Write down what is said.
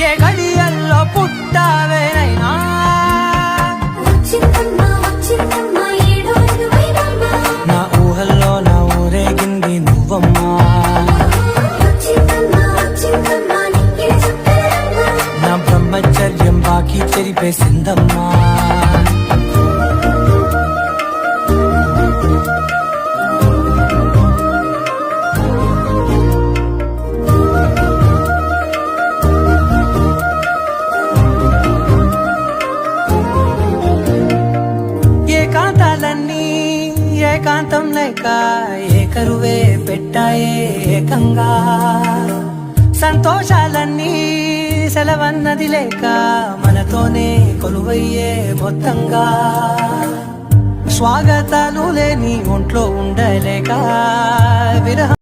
ఏ గడియల్లో పుట్టావేనైనా నా ఊహల్లో నా ఊరేగింది నువ్వమ్మా నా బ్రహ్మచర్యం బాకీ చెరిపేసిందమ్మా ఏకాంతం లేక ఏకరువే పెట్టాయే ఏకంగా సంతోషాలన్నీ సెలవన్నది లేక మనతోనే కొలువయ్యే మొత్తంగా స్వాగతాలు లేని ఒంట్లో ఉండలేక విరహ